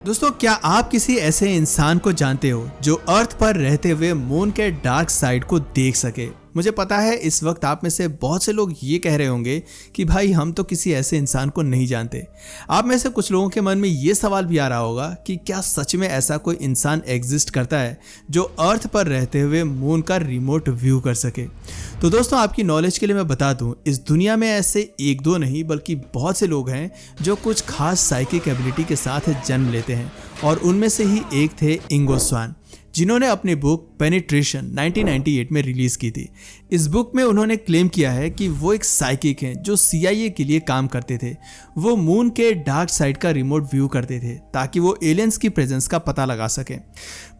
दोस्तों, क्या आप किसी ऐसे इंसान को जानते हो जो अर्थ पर रहते हुए मून के डार्क साइड को देख सके? मुझे पता है इस वक्त आप में से बहुत से लोग ये कह रहे होंगे कि भाई हम तो किसी ऐसे इंसान को नहीं जानते। आप में से कुछ लोगों के मन में ये सवाल भी आ रहा होगा कि क्या सच में ऐसा कोई इंसान एग्जिस्ट करता है जो अर्थ पर रहते हुए मून का रिमोट व्यू कर सके। तो दोस्तों, आपकी नॉलेज के लिए मैं बता दूं, इस दुनिया में ऐसे एक दो नहीं बल्कि बहुत से लोग हैं जो कुछ खास साइकिक एबिलिटी के साथ जन्म लेते हैं, और उनमें से ही एक थे इंगो स्वान, जिन्होंने अपनी बुक पेनिट्रेशन 1998 में रिलीज की थी। इस बुक में उन्होंने क्लेम किया है कि वो एक साइकिक हैं जो CIA के लिए काम करते थे। वो मून के डार्क साइड का रिमोट व्यू करते थे ताकि वो एलियंस की प्रेजेंस का पता लगा सकें।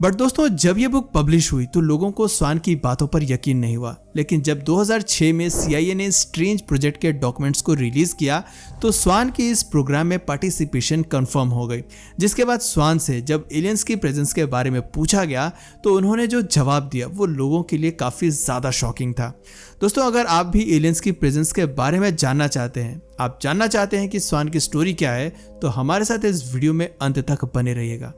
बट दोस्तों, जब ये बुक पब्लिश हुई तो लोगों को स्वान की बातों पर यकीन नहीं हुआ, लेकिन जब 2006 में CIA ने स्ट्रेंज प्रोजेक्ट के डॉक्यूमेंट्स को रिलीज किया तो स्वान की इस प्रोग्राम में पार्टिसिपेशन कंफर्म हो गई। जिसके बाद स्वान से जब एलियंस की प्रेजेंस के बारे में पूछा गया तो उन्होंने जो जवाब दिया वो लोगों के लिए काफी ज्यादा शॉकिंग था। दोस्तों, अगर आप भी एलियंस की प्रेजेंस के बारे में जानना चाहते हैं, आप जानना चाहते हैं कि स्वान की स्टोरी क्या है, तो हमारे साथ इस वीडियो में अंत तक बने रहिएगा।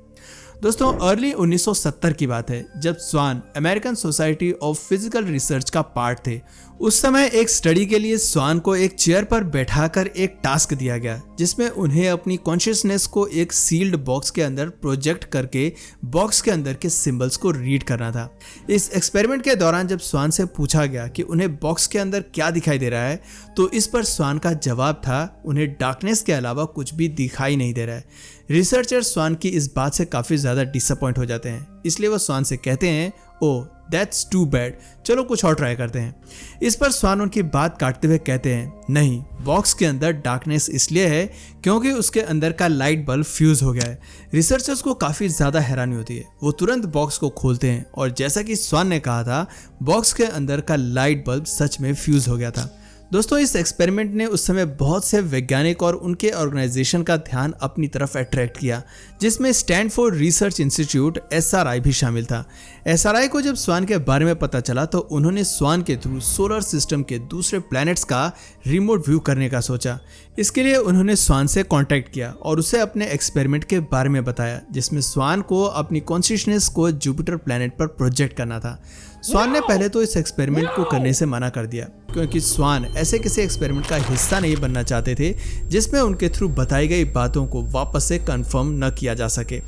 दोस्तों, अर्ली 1970 की बात है जब Swann American society of physical research का पार्ट थे। उस समय एक स्टडी के लिए स्वान को एक चेयर पर बैठाकर एक टास्क दिया गया जिसमें उन्हें अपनी कॉन्शियसनेस को एक सील्ड बॉक्स के अंदर प्रोजेक्ट करके बॉक्स के अंदर के सिंबल्स को रीड करना था। इस एक्सपेरिमेंट के दौरान जब स्वान से पूछा गया कि उन्हें बॉक्स के अंदर क्या दिखाई दे रहा है, तो इस पर स्वान का जवाब था उन्हें डार्कनेस के अलावा कुछ भी दिखाई नहीं दे रहा है। रिसर्चर स्वान की इस बात से काफी ज्यादा डिसअपॉइंट हो जाते हैं, इसलिए वो स्वान से कहते हैं, ओह दैट्स टू बैड, चलो कुछ और ट्राई करते हैं। इस पर स्वान उनकी बात काटते हुए कहते हैं, नहीं, बॉक्स के अंदर डार्कनेस इसलिए है क्योंकि उसके अंदर का लाइट बल्ब फ्यूज हो गया है। रिसर्चर्स को काफी ज्यादा हैरानी होती है। वो तुरंत बॉक्स को खोलते हैं और जैसा कि स्वान ने कहा था, बॉक्स के अंदर का लाइट बल्ब सच में फ्यूज हो गया था। दोस्तों, इस एक्सपेरिमेंट ने उस समय बहुत से वैज्ञानिक और उनके ऑर्गेनाइजेशन का ध्यान अपनी तरफ अट्रैक्ट किया, जिसमें स्टैनफोर्ड रिसर्च इंस्टीट्यूट SRI भी शामिल था। SRI को जब स्वान के बारे में पता चला तो उन्होंने स्वान के थ्रू सोलर सिस्टम के दूसरे प्लैनेट्स का रिमोट व्यू करने का सोचा। इसके लिए उन्होंने स्वान से कांटेक्ट किया और उसे अपने एक्सपेरिमेंट के बारे में बताया, जिसमें स्वान को अपनी कॉन्शियसनेस को जुपिटर प्लैनेट पर प्रोजेक्ट करना था। स्वान ने पहले तो इस एक्सपेरिमेंट को करने से मना कर दिया क्योंकि स्वान ऐसे किसी एक्सपेरिमेंट का हिस्सा नहीं बनना चाहते थे जिसमें उनके थ्रू बताई गई बातों को वापस से कंफर्म न किया जा सके।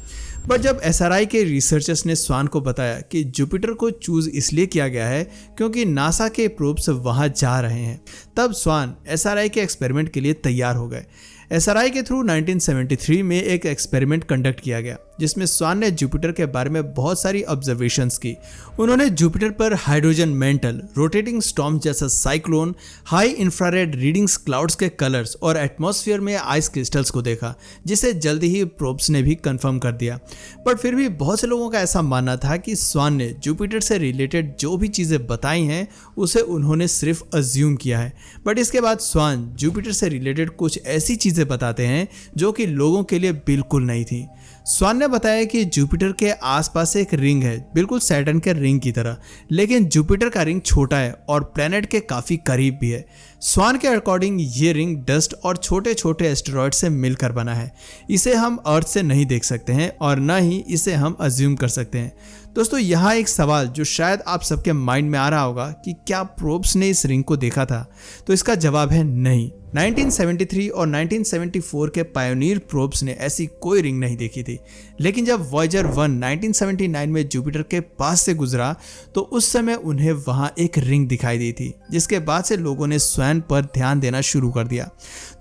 बट जब SRI के रिसर्चर्स ने स्वान को बताया कि जुपिटर को चूज इसलिए किया गया है क्योंकि नासा के प्रोब्स वहां जा रहे हैं, तब स्वान SRI के एक्सपेरिमेंट के लिए तैयार हो गए। SRI के थ्रू 1973 में एक एक्सपेरिमेंट कंडक्ट किया गया जिसमें स्वान ने जुपिटर के बारे में बहुत सारी ऑब्जर्वेशंस की। उन्होंने जुपिटर पर हाइड्रोजन मेंटल, रोटेटिंग स्टॉर्म जैसा cyclone, high infrared readings, clouds के कलर्स और एटमॉस्फेयर में आइस क्रिस्टल्स को देखा, जिसे जल्दी ही प्रोब्स ने भी कंफर्म कर दिया। बट फिर भी बहुत से लोगों का ऐसा मानना था कि स्वान ने जुपिटर से रिलेटेड जो भी चीज़ें बताई हैं उसे उन्होंने सिर्फ अज्यूम किया है। बट इसके बाद स्वान जुपिटर से रिलेटेड कुछ ऐसी चीज़ें बताते हैं जो कि लोगों के लिए बिल्कुल नहीं थी। स्वान ने बताया कि जुपिटर के आसपास एक रिंग है, बिल्कुल सैटर्न के रिंग की तरह, लेकिन जुपिटर का रिंग छोटा है और प्लैनेट के काफ़ी करीब भी है। स्वान के अकॉर्डिंग ये रिंग डस्ट और छोटे छोटे एस्टेरॉयड से मिलकर बना है। इसे हम अर्थ से नहीं देख सकते हैं और न ही इसे हम अज्यूम कर सकते हैं। दोस्तों, यहाँ एक सवाल जो शायद आप सबके माइंड में आ रहा होगा कि क्या प्रोब्स ने इस रिंग को देखा था, तो इसका जवाब है नहीं। 1973 और 1974 के पायोनियर प्रोब्स ने ऐसी कोई रिंग नहीं देखी थी, लेकिन जब वॉयेजर 1 1979 में जुपिटर के पास से गुजरा तो उस समय उन्हें वहां एक रिंग दिखाई दी थी, जिसके बाद से लोगों ने स्वान पर ध्यान देना शुरू कर दिया।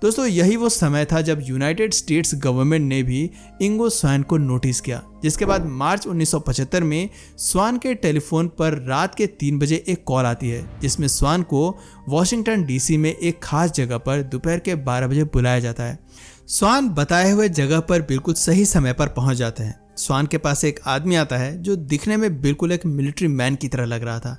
दोस्तों, यही वो समय था जब यूनाइटेड स्टेट्स गवर्नमेंट ने भी इंगो स्वान को नोटिस किया, जिसके बाद मार्च 1975 में स्वान के टेलीफोन पर रात के 3 बजे एक कॉल आती है जिसमें स्वान को वॉशिंगटन DC में एक खास जगह पर दोपहर के 12 बजे बुलाया जाता है। स्वान बताए हुए जगह पर बिल्कुल सही समय पर पहुंच जाते हैं। स्वान के पास एक आदमी आता है जो दिखने में बिल्कुल एक मिलिट्री मैन की तरह लग रहा था।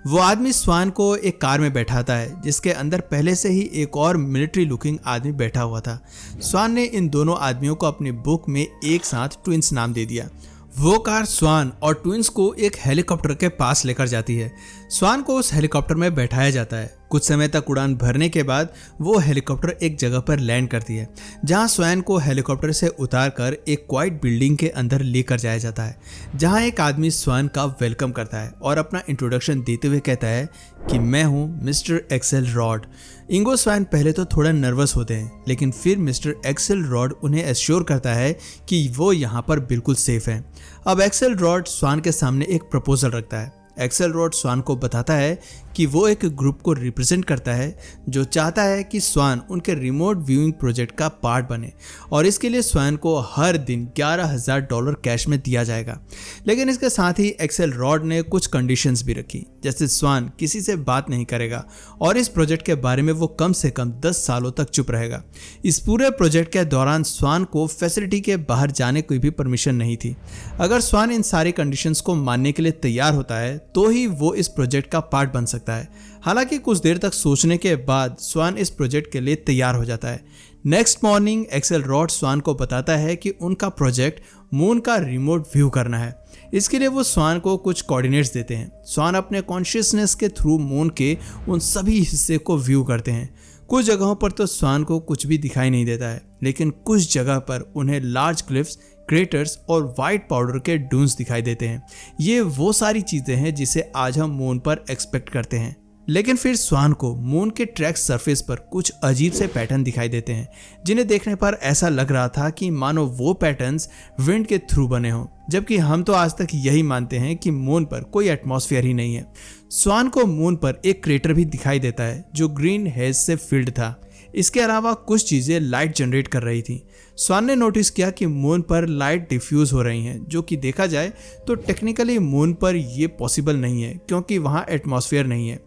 वो आदमी स्वान को एक कार में बैठाता है जिसके अंदर पहले से ही एक और मिलिट्री लुकिंग आदमी बैठा हुआ था। स्वान ने इन दोनों आदमियों को अपनी बुक में एक साथ ट्विंस नाम दे दिया। वो कार स्वान और ट्विंस को एक हेलीकॉप्टर के पास लेकर जाती है। स्वान को उस हेलीकॉप्टर में बैठाया जाता है। कुछ समय तक उड़ान भरने के बाद वो हेलीकॉप्टर एक जगह पर लैंड करती है, जहां स्वैन को हेलीकॉप्टर से उतारकर एक क्वाइट बिल्डिंग के अंदर लेकर जाया जाता है, जहां एक आदमी स्वैन का वेलकम करता है और अपना इंट्रोडक्शन देते हुए कहता है कि मैं हूं मिस्टर एक्सेल रॉड। इंगो स्वैन पहले तो थोड़ा नर्वस होते हैं, लेकिन फिर मिस्टर एक्सेल रॉड उन्हें एश्योर करता है कि वो यहाँ पर बिल्कुल सेफ हैं। अब एक्सेल रॉड स्वैन के सामने एक प्रपोजल रखता है। एक्सेल रॉड स्वैन को बताता है कि वो एक ग्रुप को रिप्रेजेंट करता है जो चाहता है कि स्वैन उनके रिमोट व्यूइंग प्रोजेक्ट का पार्ट बने, और इसके लिए स्वैन को हर दिन $11,000 कैश में दिया जाएगा। लेकिन इसके साथ ही एक्सेल रॉड ने कुछ कंडीशंस भी रखी, जैसे स्वैन किसी से बात नहीं करेगा और इस प्रोजेक्ट के बारे में वो कम से कम 10 सालों तक चुप रहेगा। इस पूरे प्रोजेक्ट के दौरान स्वैन को फैसिलिटी के बाहर जाने की भी परमिशन नहीं थी। अगर स्वैन इन सारी कंडीशंस को मानने के लिए तैयार होता है तो ही वो इस प्रोजेक्ट का पार्ट बन सकता है। हालांकि कुछ देर तक सोचने के बाद स्वैन इस प्रोजेक्ट के लिए तैयार हो जाता है। Next morning Axel Rod Swann को बताता है कि उनका प्रोजेक्ट मून का रिमोट व्यू करना है। इसके लिए वो स्वैन को कुछ कोऑर्डिनेट्स देते हैं। स्वैन अपने कॉन्शियसनेस के थ्रू मून के उन सभी हिस्से को व्यू करते हैं। कुछ जगहों पर तो स्वैन को कुछ भी दिखाई नहीं देता है, लेकिन कुछ जगह पर उन्हें लार्ज क्लिफ्स, क्रेटर्स और वाइट पाउडर के डून्स दिखाई देते हैं। ये वो सारी चीजें हैं जिसे आज हम मून पर एक्सपेक्ट करते हैं। लेकिन फिर स्वैन को मून के ट्रैक सरफेस पर कुछ अजीब से पैटर्न दिखाई देते हैं, जिन्हें देखने पर ऐसा लग रहा था कि मानो वो पैटर्न्स विंड के थ्रू बने हों, जबकि हम तो आज तक यही मानते हैं कि मून पर कोई एटमॉस्फेयर ही नहीं है। स्वैन को मून पर एक क्रेटर भी दिखाई देता है जो ग्रीन हेज से फिल्ड था। इसके अलावा कुछ चीजें लाइट जनरेट कर रही थी। स्वैन ने नोटिस किया कि मून पर लाइट डिफ्यूज हो रही हैं, जो कि देखा जाए तो टेक्निकली मून पर यह पॉसिबल नहीं है क्योंकि वहां एटमॉस्फेयर नहीं है।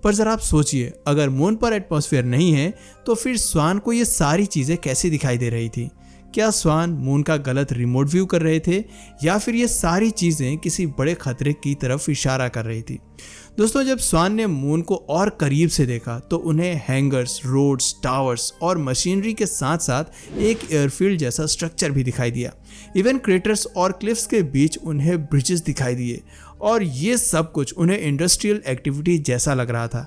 पर जरा आप सोचिए, अगर मून पर एटमॉस्फेयर नहीं है तो फिर स्वैन को ये सारी चीजें कैसे दिखाई दे रही थी? क्या स्वैन मून का गलत रिमोट व्यू कर रहे थे, या फिर ये सारी चीजें किसी बड़े खतरे की तरफ इशारा कर रही थी? दोस्तों, जब स्वैन ने मून को और करीब से देखा तो उन्हें हैंगर्स, रोड्स, टावर्स और मशीनरी के साथ साथ एक एयरफील्ड जैसा स्ट्रक्चर भी दिखाई दिया। इवन क्रेटर्स और क्लिफ्स के बीच उन्हें ब्रिजेस दिखाई दिए, और ये सब कुछ उन्हें इंडस्ट्रियल एक्टिविटी जैसा लग रहा था।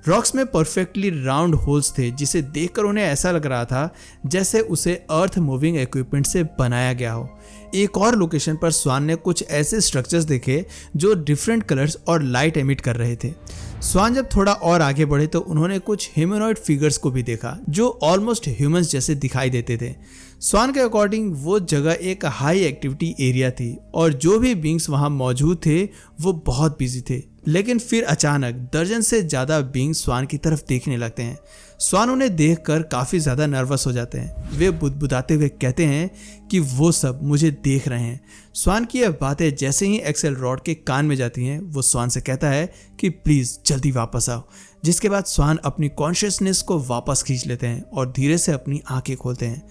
रॉक्स में परफेक्टली राउंड होल्स थे, जिसे देखकर उन्हें ऐसा लग रहा था जैसे उसे अर्थ मूविंग इक्विपमेंट से बनाया गया हो। एक और लोकेशन पर स्वैन ने कुछ ऐसे स्ट्रक्चर्स देखे जो डिफरेंट कलर्स और लाइट एमिट कर रहे थे। स्वैन जब थोड़ा और आगे बढ़े तो उन्होंने कुछ ह्यूमनॉइड फिगर्स को भी देखा जो ऑलमोस्ट ह्यूमंस जैसे दिखाई देते थे। स्वैन के अकॉर्डिंग वो जगह एक हाई एक्टिविटी एरिया थी और जो भी बींग्स वहां मौजूद थे वो बहुत बिजी थे। लेकिन फिर अचानक दर्जन से ज्यादा बींग्स स्वैन की तरफ देखने लगते हैं। स्वैन उन्हें देखकर काफी ज्यादा नर्वस हो जाते हैं। वे बुदबुदाते हुए कहते हैं कि वो सब मुझे देख रहे हैं। स्वैन की यह बातें जैसे ही एक्सेल रॉड के कान में जाती हैं, वो स्वैन से कहता है कि प्लीज जल्दी वापस आओ। जिसके बाद स्वैन अपनी कॉन्शियसनेस को वापस खींच लेते हैं और धीरे से अपनी आंखें खोलते हैं।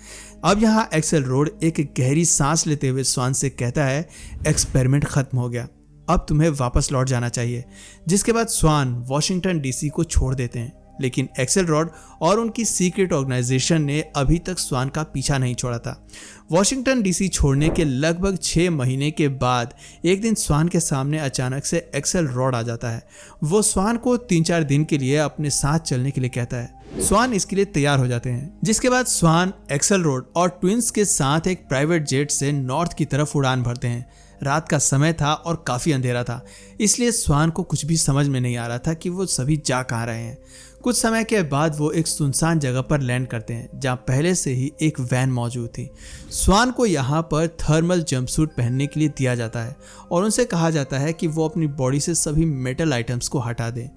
अब यहाँ एक्सेल रॉड एक गहरी सांस लेते हुए स्वैन से कहता है, एक्सपेरिमेंट खत्म हो गया, अब तुम्हें वापस लौट जाना चाहिए। जिसके बाद स्वैन वॉशिंगटन डीसी को छोड़ देते हैं। लेकिन एक्सेल रॉड और उनकी सीक्रेट ऑर्गेनाइजेशन ने अभी तक स्वैन का पीछा नहीं छोड़ा था। वॉशिंगटन डीसी छोड़ने के लगभग 6 महीने के बाद एक दिन स्वैन के सामने अचानक से एक्सेल रॉड आ जाता है। वो स्वैन को 3-4 दिन के लिए अपने साथ चलने के लिए कहता है। स्वैन इसके लिए तैयार हो जाते हैं। जिसके बाद स्वैन एक्सेल रॉड और ट्विंस के साथ एक प्राइवेट जेट से नॉर्थ की तरफ उड़ान भरते हैं। रात का समय था और काफी अंधेरा था, इसलिए स्वैन को कुछ भी समझ में नहीं आ रहा था कि वो सभी जा कहाँ रहे हैं। कुछ समय के बाद वो एक सुनसान जगह पर लैंड करते हैं जहाँ पहले से ही एक वैन मौजूद थी। स्वैन को यहाँ पर थर्मल जंपसूट पहनने के लिए दिया जाता है और उनसे कहा जाता है कि वो अपनी बॉडी से सभी मेटल आइटम्स को हटा दें।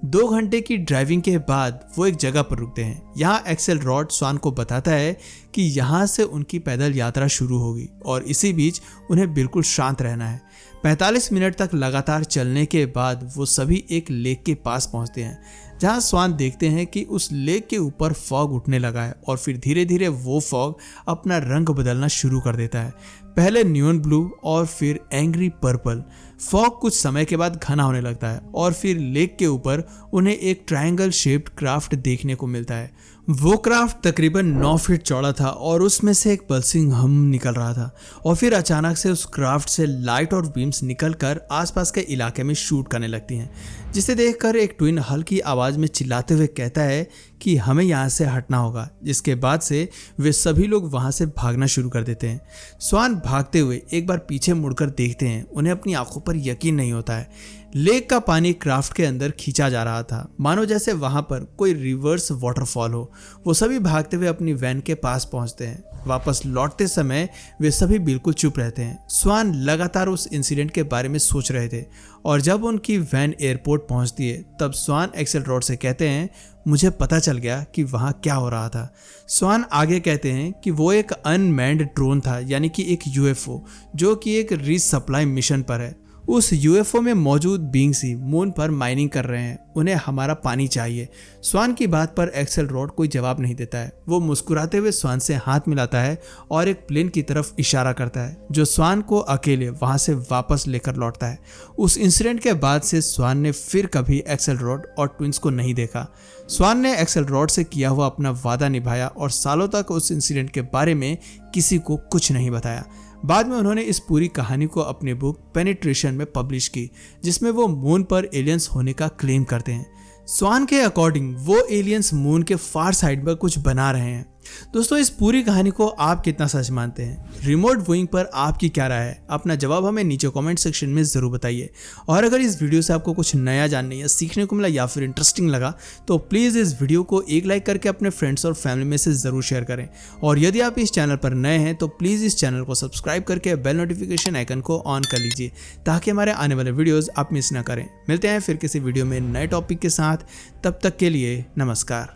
2 घंटे की ड्राइविंग के बाद वो एक जगह पर रुकते हैं। यहाँ एक्सेल रॉड स्वैन को बताता है कि यहाँ से उनकी पैदल यात्रा शुरू होगी और इसी बीच उन्हें बिल्कुल शांत रहना है। 45 मिनट तक लगातार चलने के बाद वो सभी एक लेक के पास पहुँचते हैं, जहाँ स्वैन देखते हैं कि उस लेक के ऊपर फॉग उठने लगा है और फिर धीरे धीरे वो फॉग अपना रंग बदलना शुरू कर देता है। पहले न्यून ब्लू और फिर एंग्री पर्पल। फॉग कुछ समय के बाद घना होने लगता है और फिर लेक के ऊपर उन्हें एक ट्रायंगल शेप्ड क्राफ्ट देखने को मिलता है। वो क्राफ्ट तकरीबन 9 फीट चौड़ा था और उसमें से एक पल्सिंग हम निकल रहा था और फिर अचानक से उस क्राफ्ट से लाइट और बीम्स निकलकर आसपास के इलाके में शूट करने लगती हैं, जिसे देखकर एक ट्विन हल्की आवाज़ में चिल्लाते हुए कहता है कि हमें यहाँ से हटना होगा। जिसके बाद से वे सभी लोग वहाँ से भागना शुरू कर देते हैं। स्वान भागते हुए एक बार पीछे मुड़कर देखते हैं। उन्हें अपनी आंखों पर यकीन नहीं होता है। लेक का पानी क्राफ्ट के अंदर खींचा जा रहा था, मानो जैसे वहां पर कोई रिवर्स वाटरफॉल हो। वो सभी भागते हुए अपनी वैन के पास पहुंचते हैं। वापस लौटते समय वे सभी बिल्कुल चुप रहते हैं। स्वान लगातार उस इंसिडेंट के बारे में सोच रहे थे और जब उनकी वैन एयरपोर्ट पहुंचती है तब स्वान एक्सेलरोड से कहते हैं, मुझे पता चल गया कि वहां क्या हो रहा था। स्वान आगे कहते हैं कि वो एक अनमैन्ड ड्रोन था, यानी कि एक यूएफओ, जो कि एक रीसप्लाई मिशन पर है। उस यूएफओ में मौजूद बींग्स ही मून पर माइनिंग कर रहे हैं। उन्हें हमारा पानी चाहिए। स्वान की बात पर एक्सेलरोड कोई जवाब नहीं देता है। वो मुस्कुराते हुए स्वान से हाथ मिलाता है और एक प्लेन की तरफ इशारा करता है, जो स्वान को अकेले वहां से वापस लेकर लौटता है। उस इंसिडेंट के बाद से स्वान ने फिर कभी एक्सेलरोड और ट्विंस को नहीं देखा। स्वान ने एक्सेलरोड से किया हुआ अपना वादा निभाया और सालों तक उस इंसिडेंट के बारे में किसी को कुछ नहीं बताया। बाद में उन्होंने इस पूरी कहानी को अपनी बुक पेनिट्रेशन में पब्लिश की, जिसमें वो मून पर एलियंस होने का क्लेम करते हैं। स्वान के अकॉर्डिंग वो एलियंस मून के फार साइड पर कुछ बना रहे हैं। दोस्तों, इस पूरी कहानी को आप कितना सच मानते हैं? रिमोट व्यूइंग पर आपकी क्या राय है? अपना जवाब हमें नीचे कमेंट सेक्शन में जरूर बताइए। और अगर इस वीडियो से आपको कुछ नया जानने या सीखने को मिला या फिर इंटरेस्टिंग लगा तो प्लीज़ इस वीडियो को एक लाइक करके अपने फ्रेंड्स और फैमिली में से ज़रूर शेयर करें। और यदि आप इस चैनल पर नए हैं तो प्लीज़ इस चैनल को सब्सक्राइब करके बेल नोटिफिकेशन आइकन को ऑन कर लीजिए, ताकि हमारे आने वाले वीडियोज़ आप मिस ना करें। मिलते हैं फिर किसी वीडियो में नए टॉपिक के साथ। तब तक के लिए नमस्कार।